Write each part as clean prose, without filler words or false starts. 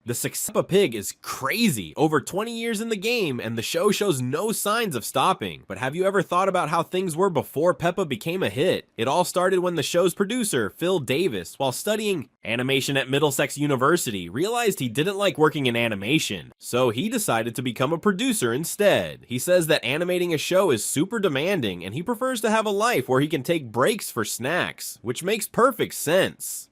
The success of Peppa Pig is crazy, over 20 years in the game, and the show shows no signs of stopping. But have you ever thought about how things were before Peppa became a hit? It all started when the show's producer, Phil Davis, while studying animation at Middlesex University, realized he didn't like working in animation, so he decided to become a producer instead. He says that animating a show is super demanding, and he prefers to have a life where he can take breaks for snacks, which makes perfect sense.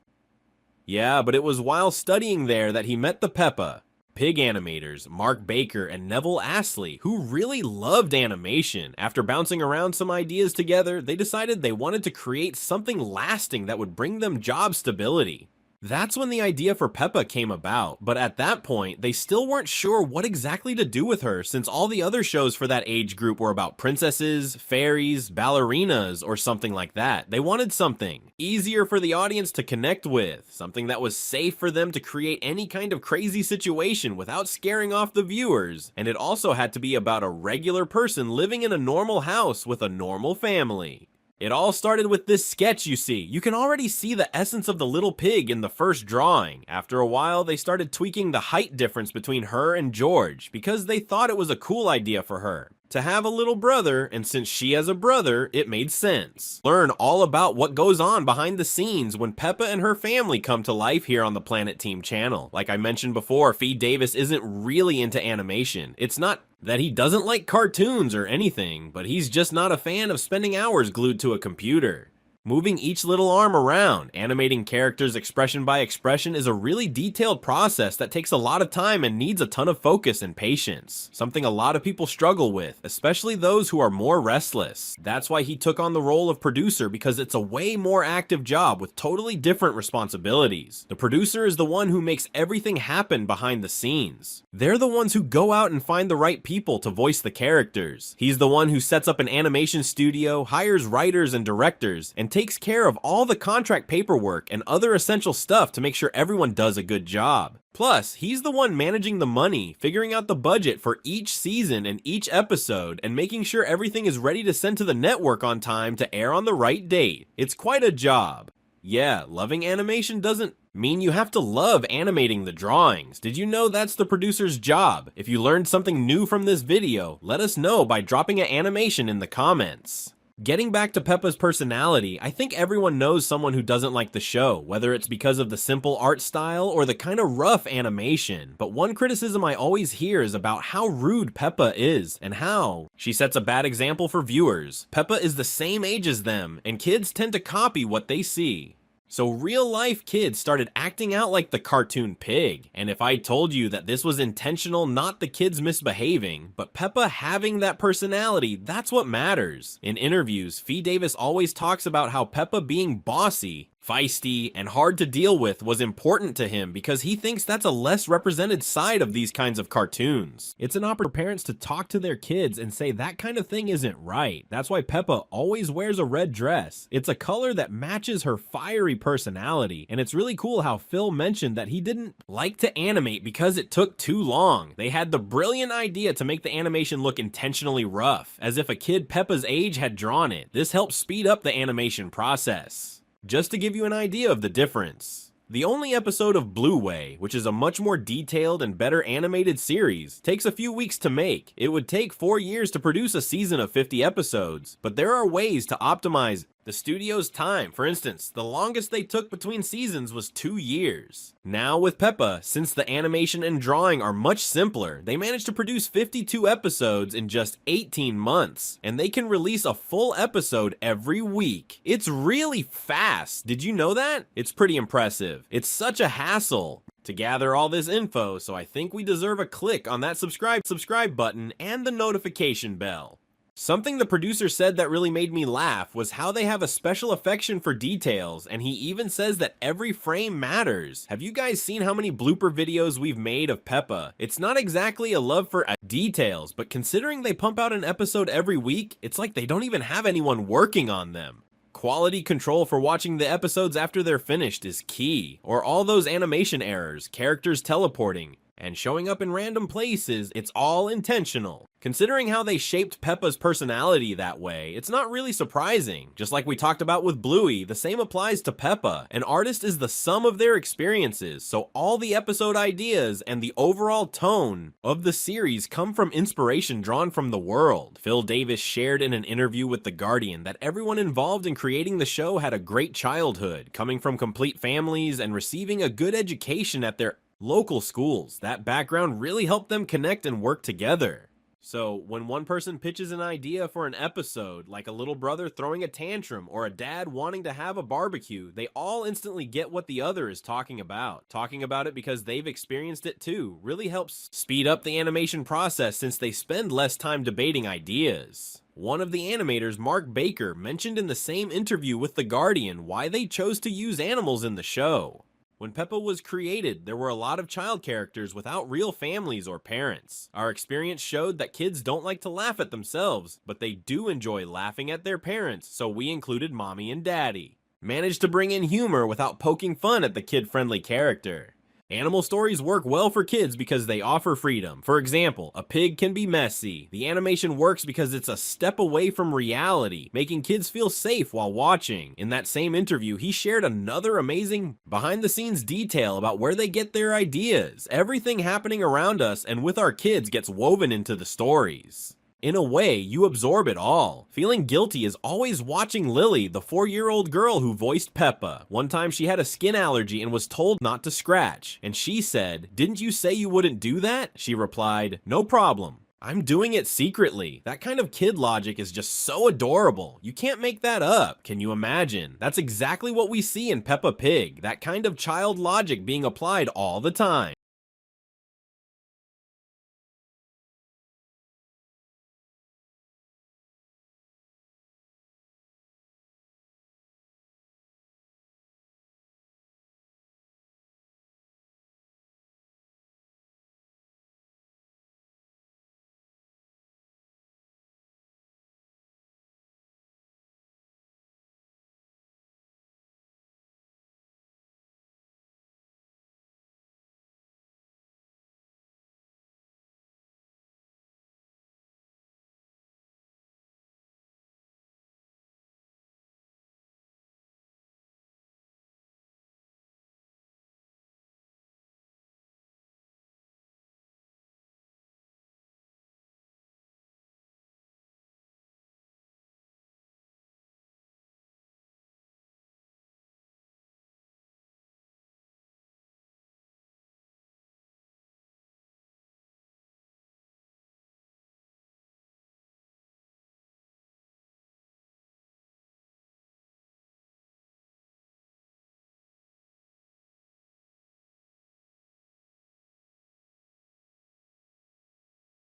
Yeah, but it was while studying there that he met the Peppa Pig animators, Mark Baker and Neville Astley, who really loved animation. After bouncing around some ideas together, they decided they wanted to create something lasting that would bring them job stability. That's when the idea for Peppa came about, but at that point, they still weren't sure what exactly to do with her, since all the other shows for that age group were about princesses, fairies, ballerinas, or something like that. They wanted something easier for the audience to connect with, something that was safe for them to create any kind of crazy situation without scaring off the viewers, and it also had to be about a regular person living in a normal house with a normal family. It all started with this sketch you see. You can already see the essence of the little pig in the first drawing. After a while, they started tweaking the height difference between her and George, because they thought it was a cool idea for her to have a little brother, and since she has a brother, it made sense. Learn all about what goes on behind the scenes when Peppa and her family come to life here on the Planet Team channel. Like I mentioned before, Fee Davis isn't really into animation. It's not that he doesn't like cartoons or anything, but he's just not a fan of spending hours glued to a computer. Moving each little arm around, animating characters expression by expression is a really detailed process that takes a lot of time and needs a ton of focus and patience. Something a lot of people struggle with, especially those who are more restless. That's why he took on the role of producer, because it's a way more active job with totally different responsibilities. The producer is the one who makes everything happen behind the scenes. They're the ones who go out and find the right people to voice the characters. He's the one who sets up an animation studio, hires writers and directors, and takes care of all the contract paperwork and other essential stuff to make sure everyone does a good job. Plus, he's the one managing the money, figuring out the budget for each season and each episode, and making sure everything is ready to send to the network on time to air on the right date. It's quite a job. Yeah, loving animation doesn't mean you have to love animating the drawings. Did you know that's the producer's job? If you learned something new from this video, let us know by dropping an animation in the comments. Getting back to Peppa's personality, I think everyone knows someone who doesn't like the show, whether it's because of the simple art style or the kind of rough animation. But one criticism I always hear is about how rude Peppa is, and how she sets a bad example for viewers. Peppa is the same age as them, and kids tend to copy what they see. So real-life kids started acting out like the cartoon pig, and if I told you that this was intentional, not the kids misbehaving, but Peppa having that personality, that's what matters. In interviews, Fee Davis always talks about how Peppa being bossy, feisty, and hard to deal with was important to him because he thinks that's a less represented side of these kinds of cartoons. It's an opportunity for parents to talk to their kids and say that kind of thing isn't right. That's why Peppa always wears a red dress. It's a color that matches her fiery personality, and it's really cool how Phil mentioned that he didn't like to animate because it took too long. They had the brilliant idea to make the animation look intentionally rough, as if a kid Peppa's age had drawn it. This helped speed up the animation process. Just to give you an idea of the difference. The only episode of Blue Way, which is a much more detailed and better animated series, takes a few weeks to make. It would take 4 years to produce a season of 50 episodes, but there are ways to optimize the studio's time. For instance, the longest they took between seasons was 2 years. Now with Peppa, since the animation and drawing are much simpler, they managed to produce 52 episodes in just 18 months, and they can release a full episode every week. It's really fast. Did you know that? It's pretty impressive. It's such a hassle to gather all this info, so I think we deserve a click on that subscribe button and the notification bell. Something the producer said that really made me laugh was how they have a special affection for details, and he even says that every frame matters. Have you guys seen how many blooper videos we've made of Peppa? It's not exactly a love for details, but considering they pump out an episode every week, it's like they don't even have anyone working on them. Quality control for watching the episodes after they're finished is key, or all those animation errors, characters teleporting, And showing up in random places, it's all intentional. Considering how they shaped Peppa's personality that way, it's not really surprising. Just like we talked about with Bluey, the same applies to Peppa. An artist is the sum of their experiences, so all the episode ideas and the overall tone of the series come from inspiration drawn from the world. Phil Davis shared in an interview with The Guardian that everyone involved in creating the show had a great childhood, coming from complete families and receiving a good education at their local schools. That background really helped them connect and work together. So, when one person pitches an idea for an episode, like a little brother throwing a tantrum or a dad wanting to have a barbecue, they all instantly get what the other is talking about. Talking about it because they've experienced it too really helps speed up the animation process since they spend less time debating ideas. One of the animators, Mark Baker, mentioned in the same interview with The Guardian why they chose to use animals in the show. When Peppa was created, there were a lot of child characters without real families or parents. Our experience showed that kids don't like to laugh at themselves, but they do enjoy laughing at their parents, so we included Mommy and Daddy. Managed to bring in humor without poking fun at the kid-friendly character. Animal stories work well for kids because they offer freedom. For example, a pig can be messy. The animation works because it's a step away from reality, making kids feel safe while watching. In that same interview, he shared another amazing behind-the-scenes detail about where they get their ideas. Everything happening around us and with our kids gets woven into the stories. In a way, you absorb it all. Feeling guilty is always watching Lily, the 4-year-old girl who voiced Peppa. One time she had a skin allergy and was told not to scratch. And she said, "Didn't you say you wouldn't do that?" She replied, "No problem. I'm doing it secretly." That kind of kid logic is just so adorable. You can't make that up. Can you imagine? That's exactly what we see in Peppa Pig. That kind of child logic being applied all the time.